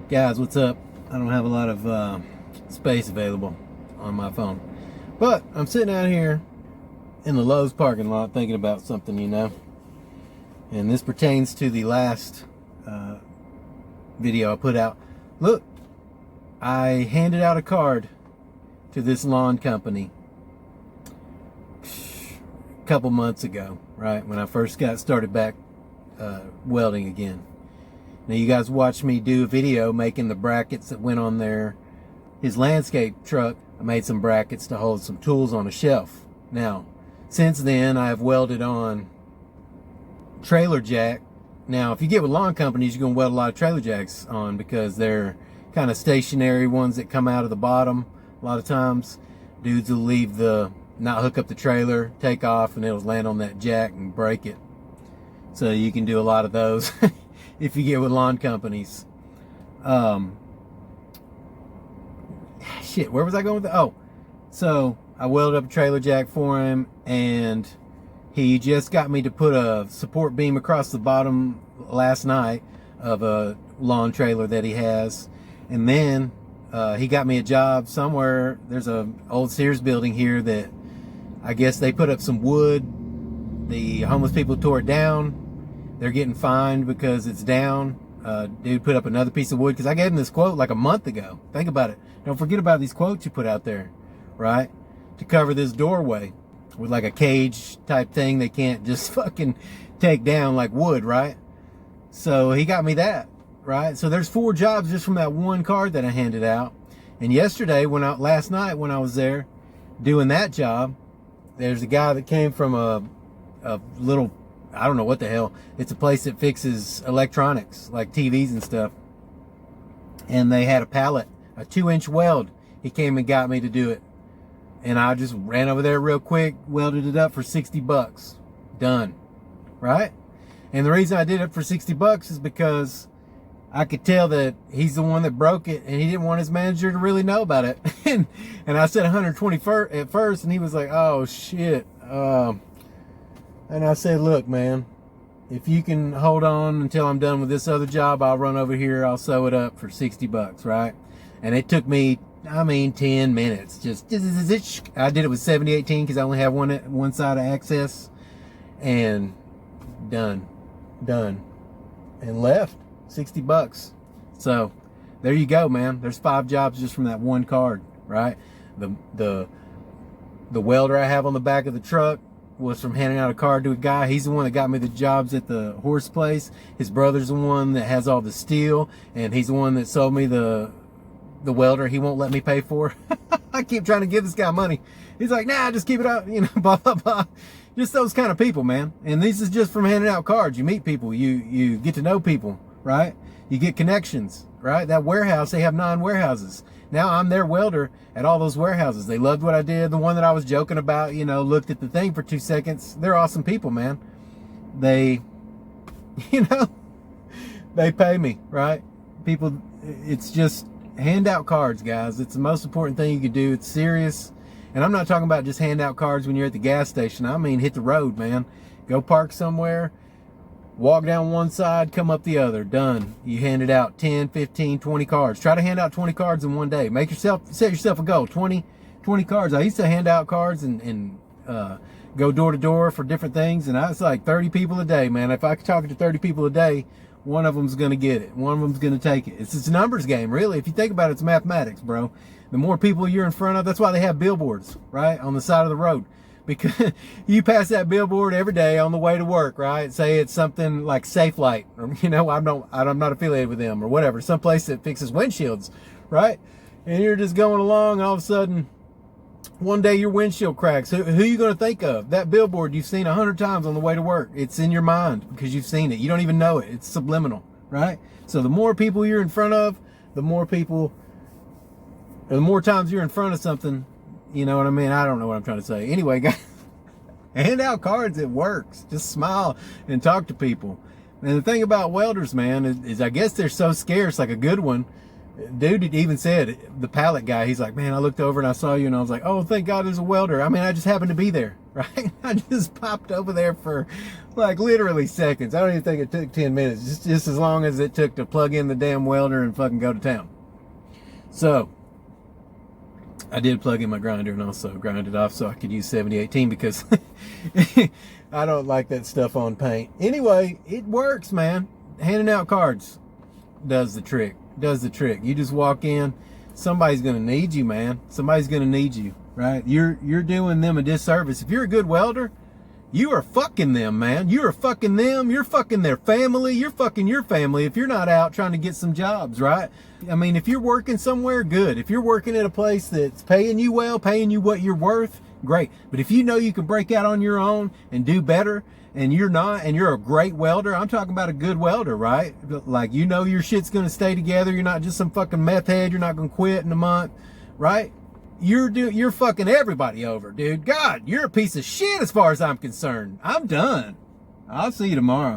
Guys, what's up? I don't have a lot of space available on my phone, but I'm sitting out here in the Lowe's parking lot thinking about something, and this pertains to the last video I put out. Look, I handed out a card to this lawn company a couple months ago, right when I first got started back welding again. Now, you guys watched me do a video making the brackets that went on his landscape truck. I made some brackets to hold some tools on a shelf. Now, since then, I've welded on trailer jack. Now, if you get with lawn companies, you're going to weld a lot of trailer jacks on because they're kind of stationary ones that come out of the bottom. A lot of times, dudes will not hook up the trailer, take off, and it'll land on that jack and break it. So you can do a lot of those. If you get with lawn companies. Shit, where was I going with that? Oh, so I welded up a trailer jack for him, and he just got me to put a support beam across the bottom last night of a lawn trailer that he has. And then he got me a job somewhere. There's an old Sears building here that I guess they put up some wood. The homeless people tore it down. They're getting fined because it's down. Dude put up another piece of wood because I gave him this quote like a month ago. Think about it. Don't forget about these quotes you put out there, right? To cover this doorway with like a cage type thing they can't just fucking take down like wood, right? So he got me that, right? So there's 4 jobs just from that one card that I handed out. And last night when I was there doing that job, there's a guy that came from a little, I don't know what the hell. It's a place that fixes electronics, like TVs and stuff. And they had a pallet, a 2-inch weld. He came and got me to do it. And I just ran over there real quick, welded it up for $60. Done. Right? And the reason I did it for $60 is because I could tell that he's the one that broke it, and he didn't want his manager to really know about it. and I said 120 at first, and he was like, oh shit. And I said, look, man, if you can hold on until I'm done with this other job, I'll run over here, I'll sew it up for $60, right? And it took me, 10 minutes. I did it with 7018 because I only have one side of access. And done. And left, $60. So there you go, man. There's 5 jobs just from that one card, right? The welder I have on the back of the truck was from handing out a card to a guy. He's the one that got me the jobs at the horse place. His brother's the one that has all the steel, and he's the one that sold me the welder he won't let me pay for. I keep trying to give this guy money. He's like, nah, just keep it out, blah, blah, blah. Just those kind of people, man. And this is just from handing out cards. You meet people, you get to know people, right? You get connections, right? That warehouse, they have 9 warehouses. Now I'm their welder at all those warehouses. They loved what I did. The one that I was joking about, looked at the thing for 2 seconds. They're awesome people, man. They, they pay me, right? People, it's just hand out cards, guys. It's the most important thing you can do. It's serious. And I'm not talking about just hand out cards when you're at the gas station. I mean, hit the road, man. Go park somewhere. Walk down one side, come up the other. Done. You handed out 10, 15, 20 cards. Try to hand out 20 cards in one day. Set yourself a goal. 20 cards. I used to hand out cards and go door to door for different things. And I was like 30 people a day, man. If I could talk to 30 people a day, one of them's going to get it. One of them's going to take it. It's a numbers game, really. If you think about it, it's mathematics, bro. The more people you're in front of, that's why they have billboards, right? On the side of the road. Because you pass that billboard every day on the way to work, right? Say it's something like Safe Light, or I'm not affiliated with them or whatever. Some place that fixes windshields, right? And you're just going along, all of a sudden, one day your windshield cracks. Who are you going to think of? That billboard you've seen 100 times on the way to work. It's in your mind because you've seen it. You don't even know it. It's subliminal, right? So the more people you're in front of, the more times you're in front of something. You know what I mean? I don't know what I'm trying to say. Anyway, guys, hand out cards. It works. Just smile and talk to people. And the thing about welders, man, is I guess they're so scarce, like a good one. Dude even said, the pallet guy, he's like, man, I looked over and I saw you and I was like, oh, thank God there's a welder. I mean, I just happened to be there, right? I just popped over there for like literally seconds. I don't even think it took 10 minutes. Just as long as it took to plug in the damn welder and fucking go to town. So I did plug in my grinder and also grind it off so I could use 7018 because I don't like that stuff on paint. Anyway, it works, man. Handing out cards does the trick. Does the trick. You just walk in, somebody's gonna need you, man. Somebody's gonna need you, right? You're doing them a disservice. If you're a good welder, you are fucking them, man. You are fucking them. You're fucking their family. You're fucking your family if you're not out trying to get some jobs, right? I mean, if you're working somewhere, good. If you're working at a place that's paying you well, paying you what you're worth, great. But if you know you can break out on your own and do better, and you're not, and you're a great welder, I'm talking about a good welder, right? Like, you know your shit's gonna stay together. You're not just some fucking meth head. You're not gonna quit in a month, right? You're fucking everybody over, dude. God, you're a piece of shit as far as I'm concerned. I'm done. I'll see you tomorrow.